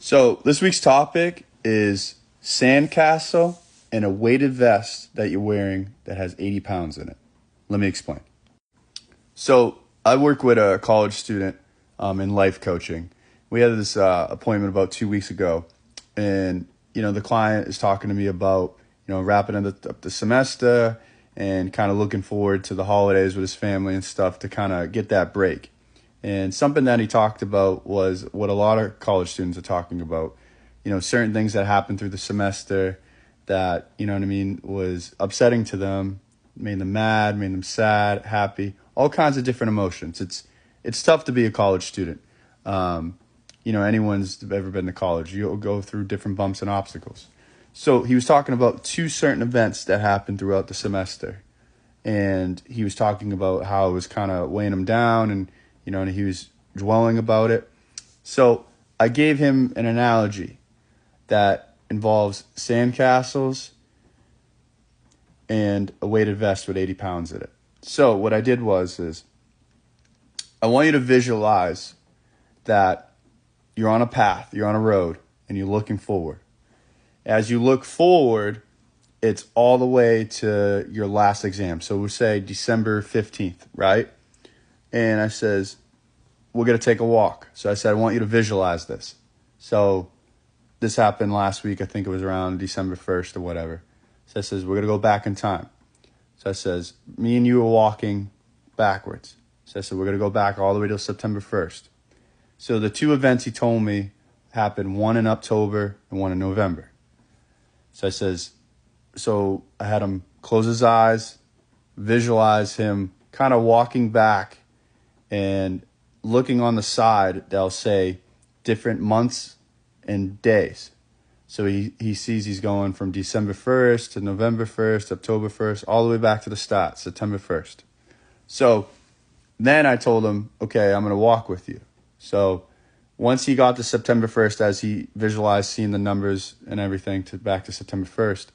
So this week's topic is sandcastle and a weighted vest that you're wearing that has 80 pounds in it. Let me explain. So I work with a college student in life coaching. We had this appointment about 2 weeks ago, and the client is talking to me about wrapping up the semester and kind of looking forward to the holidays with his family and stuff to kind of get that break. And something that he talked about was what a lot of college students are talking about, certain things that happened through the semester that, was upsetting to them, made them mad, made them sad, happy, all kinds of different emotions. It's tough to be a college student. Anyone's ever been to college, you'll go through different bumps and obstacles. So he was talking about two certain events that happened throughout the semester. And he was talking about how it was kind of weighing him down and he was dwelling about it. So I gave him an analogy that involves sandcastles and a weighted vest with 80 pounds in it. So what I did is I want you to visualize that you're on a path, you're on a road, and you're looking forward. As you look forward, it's all the way to your last exam. So we'll say December 15th, right? And I says, we're going to take a walk. So I said, I want you to visualize this. So this happened last week. I think it was around December 1st or whatever. So I says, we're going to go back in time. So I says, me and you are walking backwards. So I said, we're going to go back all the way till September 1st. So the two events he told me happened, one in October and one in November. So I says, so I had him close his eyes, visualize him kind of walking back and looking on the side, they'll say different months and days. So he sees he's going from December 1st to November 1st, October 1st, all the way back to the start, September 1st. So then I told him, okay, I'm going to walk with you. So once he got to September 1st, as he visualized seeing the numbers and everything back to September 1st,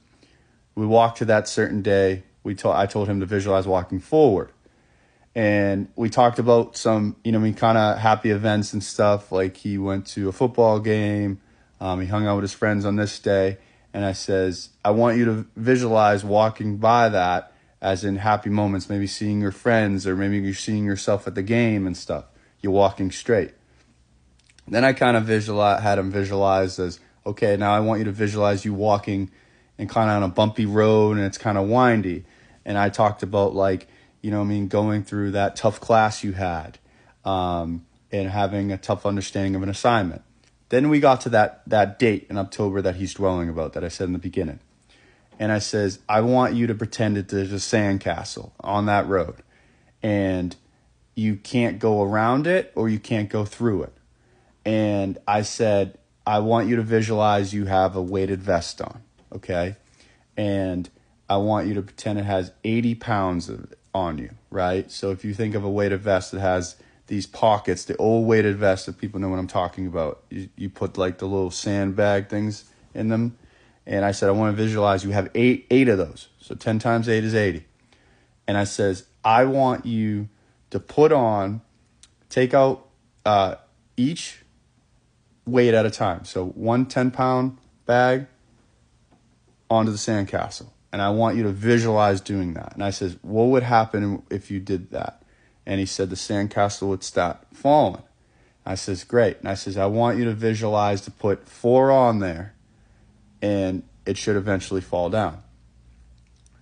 we walked to that certain day. I told him to visualize walking forward. And we talked about some, kind of happy events and stuff. Like he went to a football game. He hung out with his friends on this day. And I says, I want you to visualize walking by that as in happy moments, maybe seeing your friends or maybe you're seeing yourself at the game and stuff. You're walking straight. Then I kind of had him visualize as, okay, now I want you to visualize you walking and kind of on a bumpy road and it's kind of windy. And I talked about going through that tough class you had and having a tough understanding of an assignment. Then we got to that date in October that he's dwelling about that I said in the beginning. And I says, I want you to pretend that there's a sandcastle on that road. And you can't go around it or you can't go through it. And I said, I want you to visualize you have a weighted vest on, okay? And I want you to pretend it has 80 pounds on you, right? So if you think of a weighted vest that has these pockets, the old weighted vest, if people know what I'm talking about, you put like the little sandbag things in them. And I said, I want to visualize you have eight of those. So 10 times 8 is 80. And I says, I want you to take out each weight at a time. So one 10-pound bag onto the sandcastle. And I want you to visualize doing that. And I says, what would happen if you did that? And he said the sandcastle would start falling. I says, great. And I says, I want you to visualize to put 4 on there and it should eventually fall down.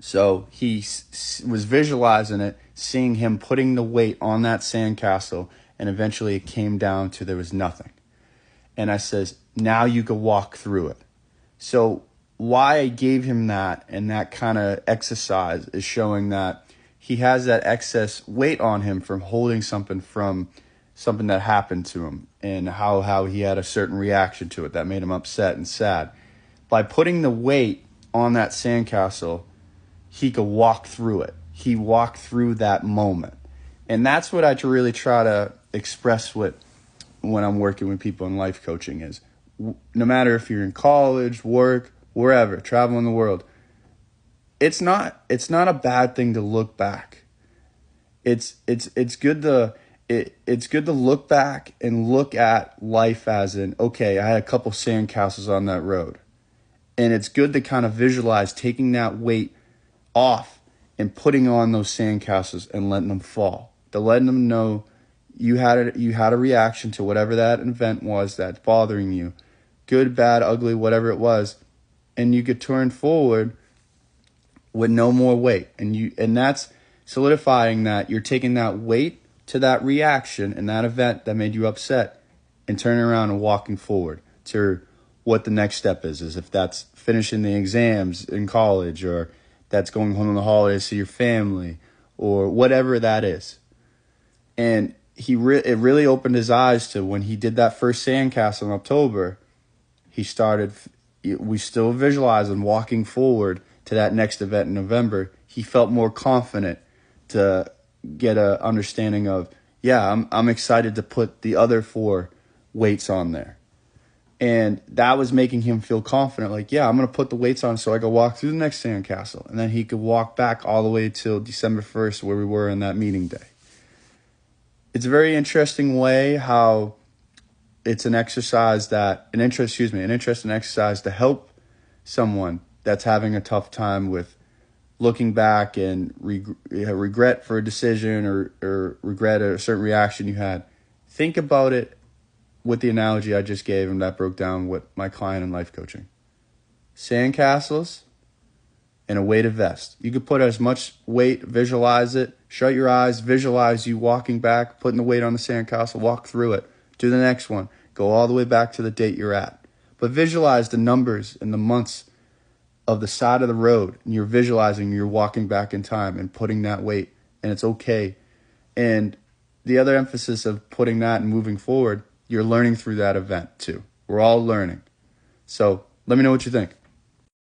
So he was visualizing it, seeing him putting the weight on that sandcastle, and eventually it came down to there was nothing. And I says, now you can walk through it. So why I gave him that and that kind of exercise is showing that he has that excess weight on him from holding something that happened to him and how he had a certain reaction to it that made him upset and sad. By putting the weight on that sandcastle, he could walk through it. He walked through that moment. And that's what I really try to express when I'm working with people in life coaching is no matter if you're in college, work, wherever, traveling the world, it's not a bad thing to look back. It's good to it's good to look back and look at life as in, okay, I had a couple sandcastles on that road. And it's good to kind of visualize taking that weight off and putting on those sandcastles and letting them fall. To letting them know you had a reaction to whatever that event was that's bothering you, good, bad, ugly, whatever it was, and you could turn forward with no more weight. And that's solidifying that you're taking that weight to that reaction and that event that made you upset and turning around and walking forward to what the next step is if that's finishing the exams in college, or that's going home on the holidays to see your family, or whatever that is. And it really opened his eyes to when he did that first sandcastle in October. We still visualize him walking forward to that next event in November. He felt more confident to get a understanding of, yeah, I'm excited to put the other 4 weights on there. And that was making him feel confident, like, yeah, I'm going to put the weights on so I could walk through the next sandcastle. And then he could walk back all the way till December 1st where we were in that meeting day. It's a very interesting way how it's an interesting exercise to help someone that's having a tough time with looking back and regret for a decision or regret a certain reaction you had. Think about it with the analogy I just gave him that broke down with my client in life coaching. Sandcastles and a weighted vest. You could put as much weight, visualize it, shut your eyes, visualize you walking back, putting the weight on the sandcastle, walk through it, do the next one, go all the way back to the date you're at. But visualize the numbers and the months of the side of the road, and you're visualizing you're walking back in time and putting that weight, and it's okay. And the other emphasis of putting that and moving forward, you're learning through that event too. We're all learning. So let me know what you think.